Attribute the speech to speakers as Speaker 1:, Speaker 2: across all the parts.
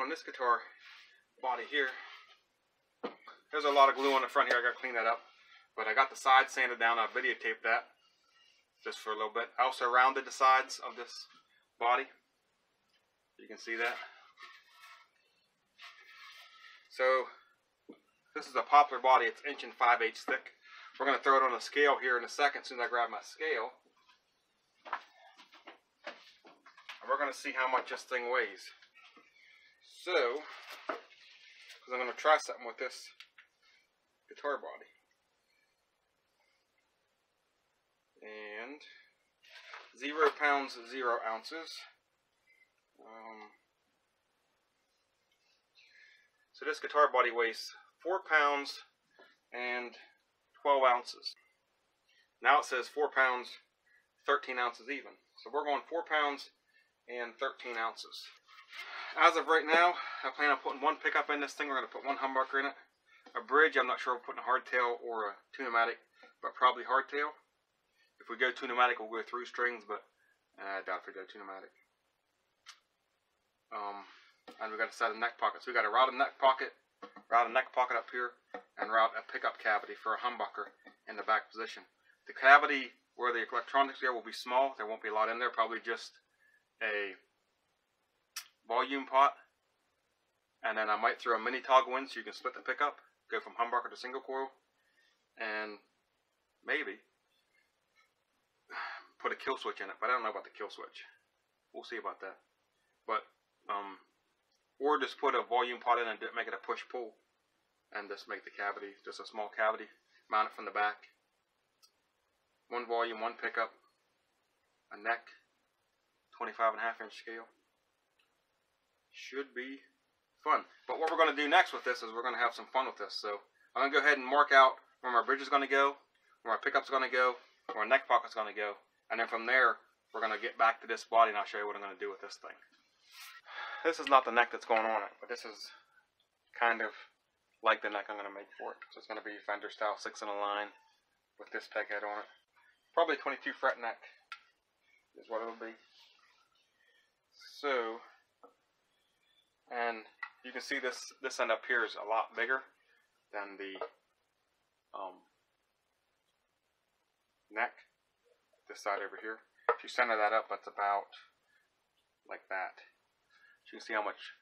Speaker 1: on this guitar body here, there's a lot of glue on the front here. I got to clean that up. But I got the sides sanded down. I videotaped that just for a little bit. I also rounded the sides of this body. You can see that. So this is a poplar body. It's 1 5/8" thick. We're going to throw it on a scale here in a second as soon as I grab my scale. And we're going to see how much this thing weighs. So, because I'm going to try something with this guitar body. And 0 pounds, 0 ounces. So this guitar body weighs 4 pounds and 12 ounces. Now it says 4 pounds, 13 ounces even. So we're going 4 pounds and 13 ounces. As of right now, I plan on putting one pickup in this thing. We're going to put one humbucker in it. A bridge, I'm not sure if we're putting a hardtail or a two-pneumatic, but probably hardtail. If we go two-pneumatic, we'll go through strings, but I doubt if we go two-pneumatic. And we got a set of neck pockets. We got a route neck pocket up here, and route a pickup cavity for a humbucker in the back position. The cavity where the electronics go will be small. There won't be a lot in there. Probably just a volume pot, and then I might throw a mini toggle in so you can split the pickup, go from humbucker to single coil, and maybe put a kill switch in it. But I don't know about the kill switch. We'll see about that. But or just put a volume pot in and make it a push-pull, and just make the cavity just a small cavity, mount it from the back. One volume, one pickup, a neck, 25.5" scale. Should be fun. But what we're going to do next with this is we're going to have some fun with this. So I'm going to go ahead and mark out where my bridge is going to go, where my pickup's going to go, where my neck pocket's going to go, and then from there we're going to get back to this body and I'll show you what I'm going to do with this thing. This is not the neck that's going on it, but this is kind of like the neck I'm going to make for it. So it's going to be Fender style 6 in a line with this peg head on it. Probably 22 fret neck is what it'll be. So, and you can see this end up here is a lot bigger than the neck. This side over here. If you center that up, that's about like that. So you can see how much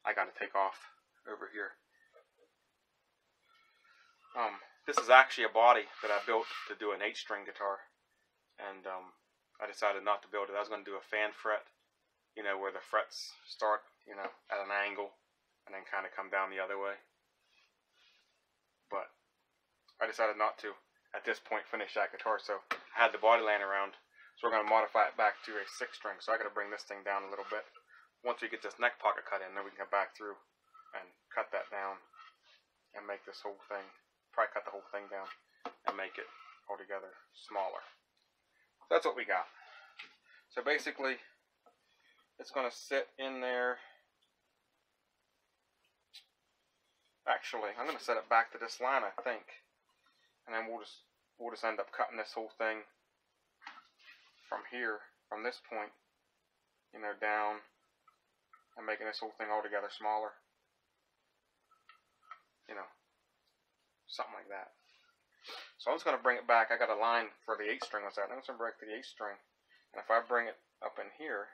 Speaker 1: I got to take off over here. This is actually a body that I built to do an 8-string guitar, and I decided not to build it. I was going to do a fan fret, you know, where the frets start, you know, at an angle and then kind of come down the other way. But I decided not to, at this point, finish that guitar. So I had the body laying around, so we're going to modify it back to a 6-string. So I got to bring this thing down a little bit. Once we get this neck pocket cut in, then we can come back through and cut that down and make this whole thing, probably cut the whole thing down and make it altogether smaller. That's what we got. So basically, it's going to sit in there. Actually, I'm going to set it back to this line, I think, and then we'll just end up cutting this whole thing from here, from this point, you know, down, and making this whole thing altogether smaller. You know, something like that. So I'm just going to bring it back. I got a line for the 8-string on that. I'm just going to break the 8-string. And if I bring it up in here,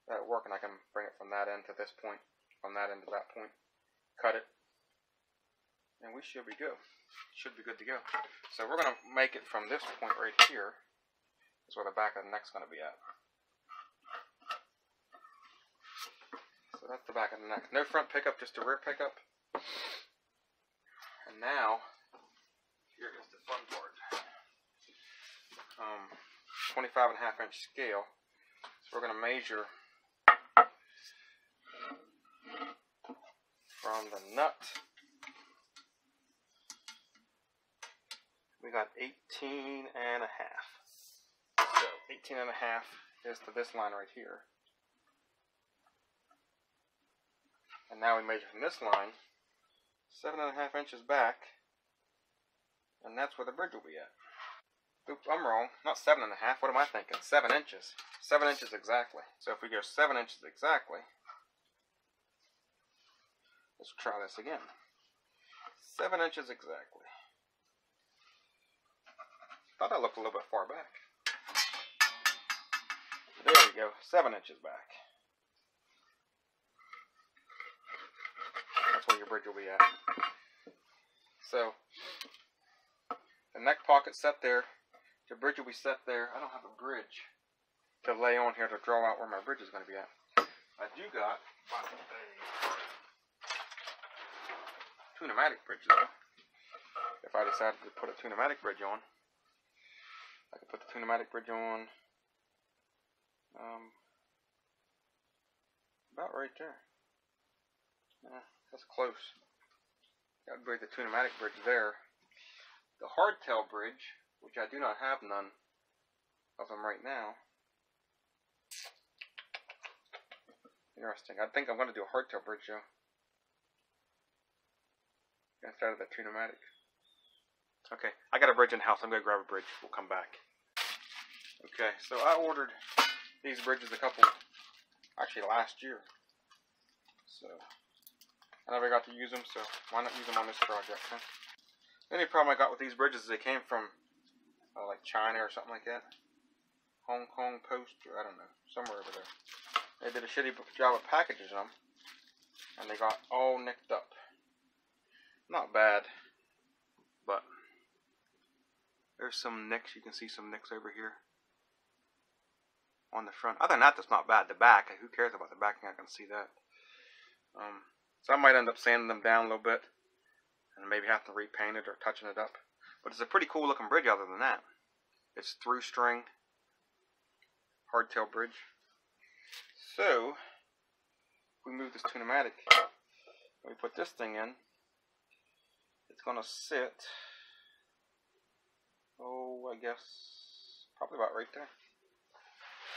Speaker 1: that'll work, and I can bring it from that end to this point, from that end to that point, cut it, and we should be good. Should be good to go. So we're going to make it from this point right here. That's where the back of the neck's going to be at. So that's the back of the neck. No front pickup, just a rear pickup. And now, here is the fun part. 25.5" scale. So we're going to measure from the nut. We got 18.5. So 18.5 is to this line right here. And now we measure from this line 7.5 inches back, and that's where the bridge will be at. Oops, I'm wrong. Not 7.5. What am I thinking? 7 inches. 7 inches exactly. So if we go 7 inches exactly, Let's try this again. 7 inches exactly. Thought I looked a little bit far back. There we go, 7 inches back. That's where your bridge will be at. So, the neck pocket's set there. The bridge will be set there. I don't have a bridge to lay on here to draw out where my bridge is going to be at. I do got a pneumatic bridge though. If I decided to put a pneumatic bridge on, I could put the pneumatic bridge on about right there. That's close. That would be the pneumatic bridge there. The hardtail bridge, which I do not have none of them right now. Interesting. I think I'm going to do a hardtail bridge though, instead of the pneumatic. Okay, I got a bridge in the house. I'm going to grab a bridge. We'll come back. Okay, so I ordered these bridges actually last year. So I never got to use them, so why not use them on this project, huh? The only problem I got with these bridges is they came from like China or something like that. Hong Kong Post, or I don't know, somewhere over there. They did a shitty job of packaging them, and they got all nicked up. Not bad, but there's some nicks. You can see some nicks over here on the front. Other than that, that's not bad. The back, who cares about the back? I can see that. So I might end up sanding them down a little bit, and maybe have to repaint it or touching it up. But it's a pretty cool looking bridge other than that. It's through string, hardtail bridge. So, we move this pneumatic, we put this thing in, it's going to sit, I guess, probably about right there.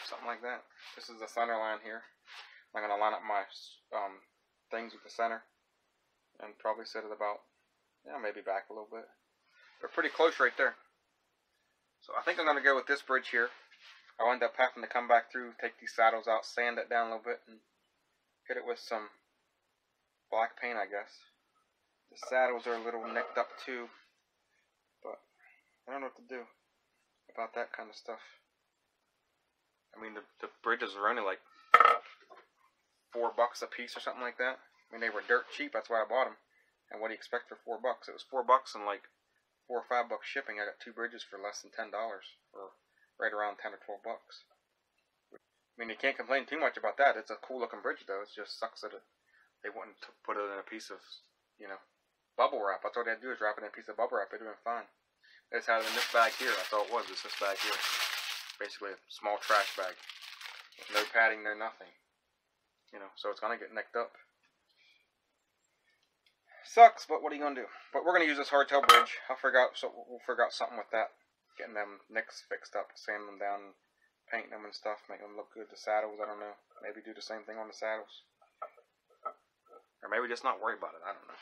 Speaker 1: Something like that. This is the center line here. I'm going to line up my things with the center, and probably set it about, maybe back a little bit. They're pretty close right there. So I think I'm going to go with this bridge here. I'll end up having to come back through, take these saddles out, sand it down a little bit, and hit it with some black paint, I guess. The saddles are a little nicked up too, but I don't know what to do about that kind of stuff. I mean, the bridges are only like $4 a piece or something like that. I mean, they were dirt cheap, that's why I bought them. And what do you expect for $4? It was $4 and like $4 or $5 shipping. I got 2 bridges for less than $10, or right around 10 or 12 bucks. I mean, you can't complain too much about that. It's a cool looking bridge though. It just sucks that they wouldn't put it in a piece of, bubble wrap. That's all they had to do is wrap it in a piece of bubble wrap. It'd have been fine. They just had it in this bag here. That's all it was. It's this bag here. Basically a small trash bag. With no padding, no nothing. So it's gonna get nicked up. Sucks, but what are you gonna do? But we're gonna use this hardtail bridge. We'll figure out something with that. Getting them nicks fixed up, sanding them down, painting them and stuff, make them look good. The saddles, I don't know. Maybe do the same thing on the saddles. Or maybe just not worry about it, I don't know.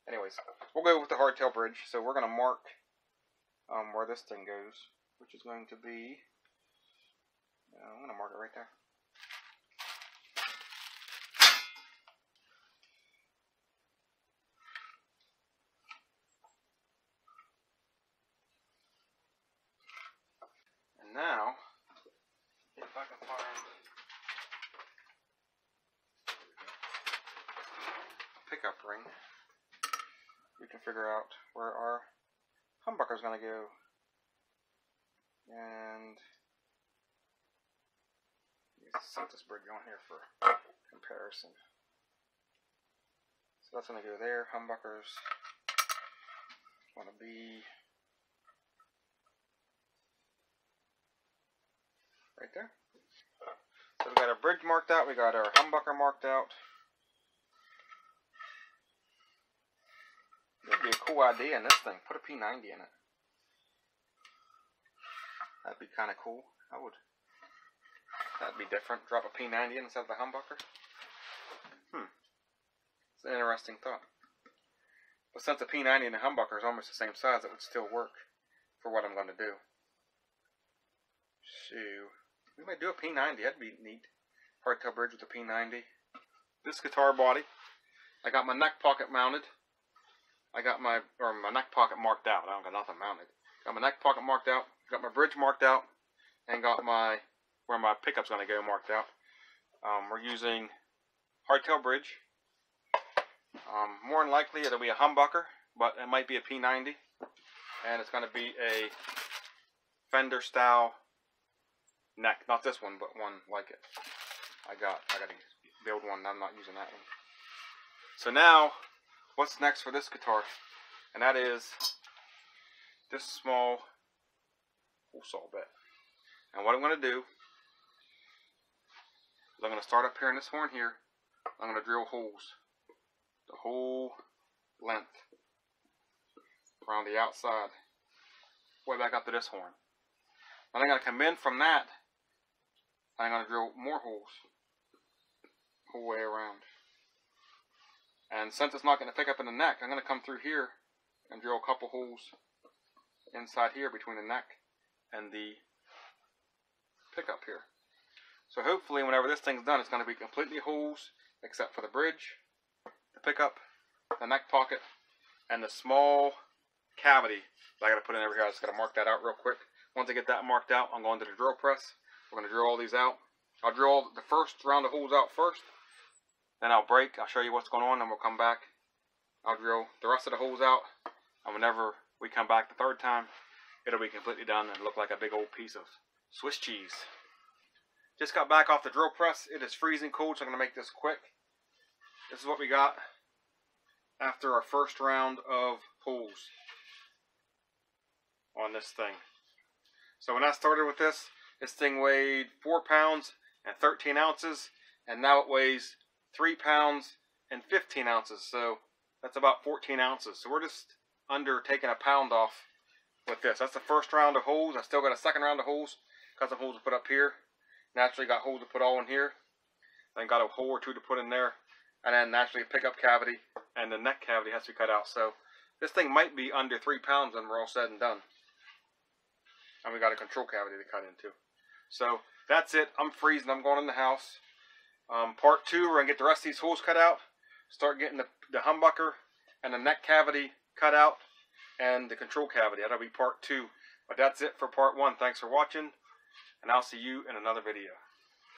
Speaker 1: Anyways, we'll go with the hardtail bridge. So we're going to mark where this thing goes, which is going to be, I'm going to mark it right there. Now, if I can find a pickup ring, we can figure out where our humbucker is going to go. And let's set this bridge on here for comparison. So that's going to go there. Humbucker's going to be right there. So we got our bridge marked out, we got our humbucker marked out. That'd be a cool idea in this thing. Put a P90 in it. That'd be kind of cool. That'd be different. Drop a P90 in instead of the humbucker. It's an interesting thought. But since the P90 and the humbucker is almost the same size, it would still work for what I'm going to do. So we might do a P90. That'd be neat. Hardtail bridge with a P90. This guitar body I got my neck pocket mounted. I got my neck pocket marked out. I don't got nothing mounted. Got my neck pocket marked out. Got my bridge marked out, and got my where my pickup's going to go marked out. We're using hardtail bridge. More than likely it'll be a humbucker, but it might be a P90, and it's going to be a Fender style neck. Not this one, but one like it. I got to build one. I'm not using that one. So now, what's next for this guitar? And that is this small hole saw bit. And what I'm going to do is I'm going to start up here in this horn here. I'm going to drill holes the whole length around the outside, way back up to this horn. Then I'm going to come in from that, and I'm going to drill more holes the whole way around. And since it's not going to pick up in the neck, I'm going to come through here and drill a couple holes inside here between the neck and the pickup here. So hopefully whenever this thing's done, it's going to be completely holes except for the bridge, the pickup, the neck pocket, and the small cavity that I got to put in over here. I just got to mark that out real quick. Once I get that marked out, I'm going to the drill press. We're going to drill all these out. I'll drill the first round of holes out first. Then I'll break. I'll show you what's going on, and we'll come back. I'll drill the rest of the holes out. And whenever we come back the third time, it'll be completely done and look like a big old piece of Swiss cheese. Just got back off the drill press. It is freezing cold, so I'm going to make this quick. This is what we got after our first round of holes on this thing. So when I started with this thing weighed 4 pounds and 13 ounces, and now it weighs 3 pounds and 15 ounces. So that's about 14 ounces. So we're just under taking a pound off with this. That's the first round of holes. I still got a second round of holes. Got some holes to put up here. Naturally got holes to put all in here. Then got a hole or two to put in there. And then naturally a pickup cavity and the neck cavity has to be cut out. So this thing might be under 3 pounds when we're all said and done. And we got a control cavity to cut into. So that's it. I'm freezing. I'm going in the house. Part 2, we're going to get the rest of these holes cut out. Start getting the humbucker and the neck cavity cut out. And the control cavity. That'll be part 2. But that's it for part 1. Thanks for watching. And I'll see you in another video.